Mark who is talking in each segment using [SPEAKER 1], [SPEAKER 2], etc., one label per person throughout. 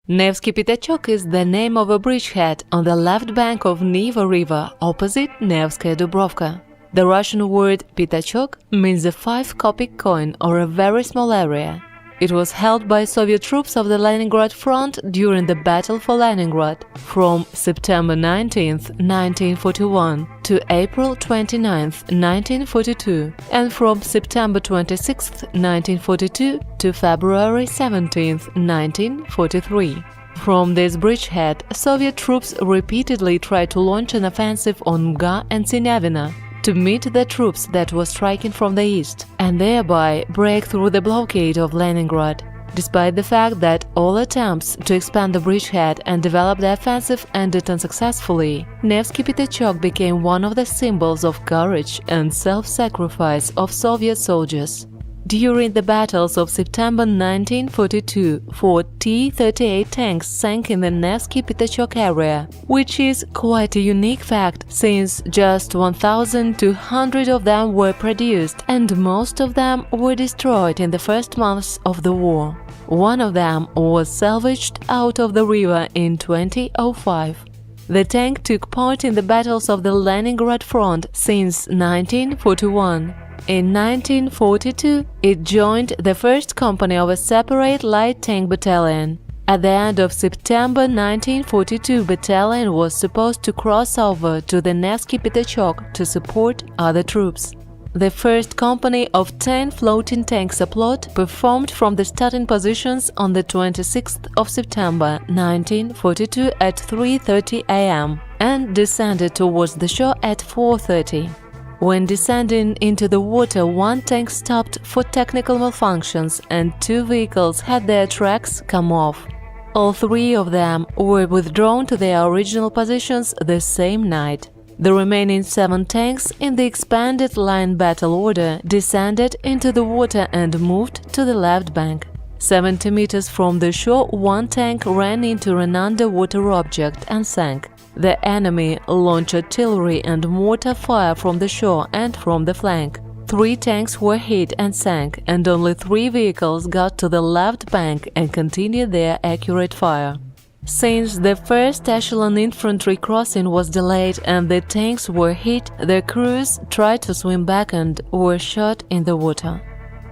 [SPEAKER 1] Nevsky Pятачок is the name of a bridgehead on the left bank of Neva River, opposite Nevskaya Dubrovka. The Russian word «пятачок» means a 5-kopek coin or a very small area. It was held by Soviet troops of the Leningrad Front during the Battle for Leningrad from September 19, 1941 to April 29, 1942, and from September 26, 1942 to February 17, 1943. From this bridgehead, Soviet troops repeatedly tried to launch an offensive on Mga and Sinявina to meet the troops that were striking from the east, and thereby break through the blockade of Leningrad. Despite the fact that all attempts to expand the bridgehead and develop the offensive ended unsuccessfully, Nevsky Pятачок became one of the symbols of courage and self-sacrifice of Soviet soldiers. During the battles of September 1942, 4 T-38 tanks sank in the Nevsky Pятачок area, which is quite a unique fact since just 1,200 of them were produced and most of them were destroyed in the first months of the war. One of them was salvaged out of the river in 2005. The tank took part in the battles of the Leningrad Front since 1941. In 1942, it joined the first company of a separate light tank battalion. At the end of September 1942, battalion was supposed to cross over to the Nevsky Pятачок to support other troops. The first company of 10 floating tanks Aplot performed from the starting positions on the 26th of September 1942 at 3:30 am and descended towards the shore at 4:30. When descending into the water, one tank stopped for technical malfunctions and 2 vehicles had their tracks come off. All 3 of them were withdrawn to their original positions the same night. The remaining 7 tanks in the expanded line battle order descended into the water and moved to the left bank. 70 meters from the shore, one tank ran into an underwater object and sank. The enemy launched artillery and mortar fire from the shore and from the flank. 3 tanks were hit and sank, and only 3 vehicles got to the left bank and continued their accurate fire. Since the first echelon infantry crossing was delayed and the tanks were hit, the crews tried to swim back and were shot in the water.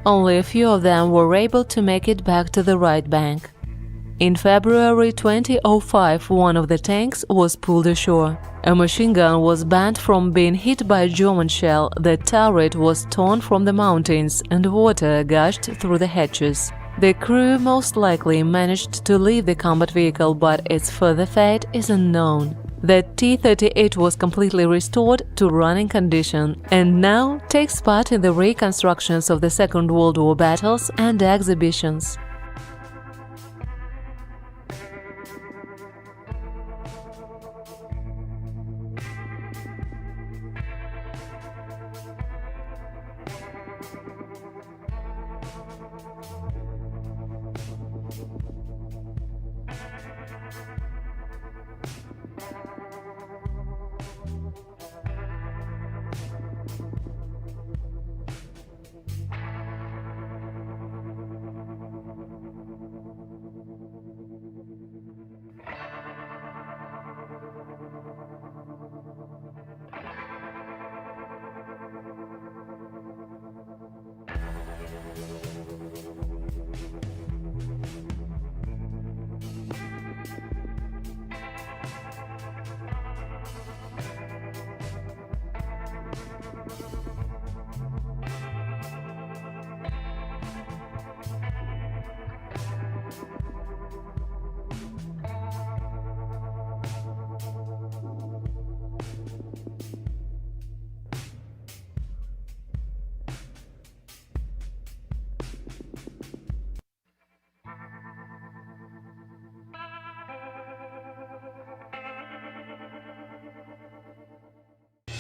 [SPEAKER 1] Only a few of them were able to make it back to the right bank. In February 2005, one of the tanks was pulled ashore. A machine gun was banned from being hit by a German shell, the turret was torn from the mountains, and water gushed through the hatches. The crew most likely managed to leave the combat vehicle, but its further fate is unknown. The T-38 was completely restored to running condition and now takes part in the reconstructions of the Second World War battles and exhibitions.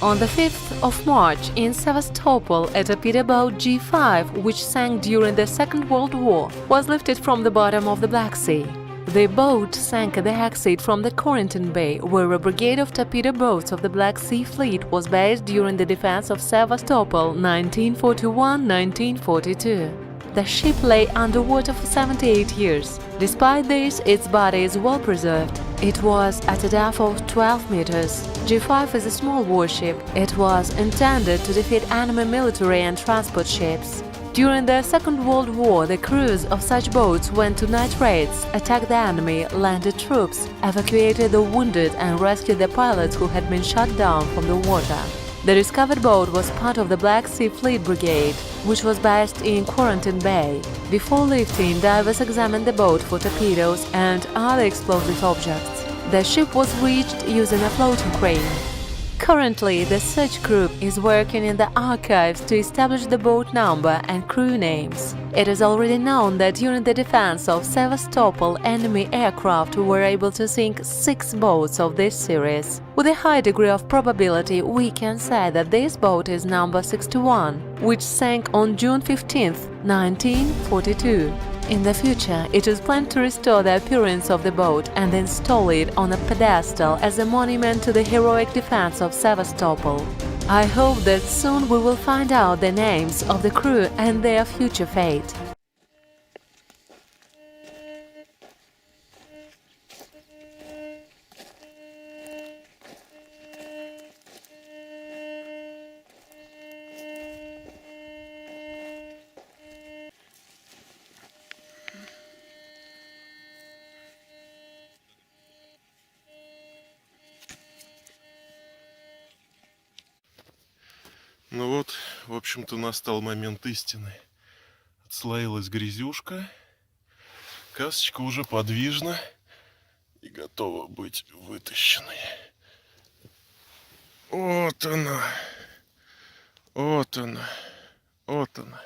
[SPEAKER 1] On the 5th of March in Sevastopol, a torpedo boat G5, which sank during the Second World War, was lifted from the bottom of the Black Sea. The boat sank at the exit from the Corentin Bay, where a brigade of torpedo boats of the Black Sea Fleet was based during the defense of Sevastopol 1941-1942. The ship lay underwater for 78 years. Despite this, its body is well preserved. It was at a depth of 12 meters. G5 is a small warship. It was intended to defeat enemy military and transport ships. During the Second World War, the crews of such boats went to night raids, attacked the enemy, landed troops, evacuated the wounded and rescued the pilots who had been shot down from the water. The discovered boat was part of the Black Sea Fleet Brigade, which was based in Quarantine Bay. Before lifting, divers examined the boat for torpedoes and other explosive objects. The ship was reached using a floating crane. Currently, the search group is working in the archives to establish the boat number and crew names. It is already known that during the defense of Sevastopol, enemy aircraft were able to sink 6 boats of this series. With a high degree of probability, we can say that this boat is number 61, which sank on June 15, 1942. In the future, it is planned to restore the appearance of the boat and install it on a pedestal as a monument to the heroic defense of Sevastopol. I hope that soon we will find out the names of the crew and their future fate.
[SPEAKER 2] Ну вот, в общем-то, настал момент истины. Отслоилась грязюшка, касочка уже подвижна и готова быть вытащенной. Вот она, вот она, вот она.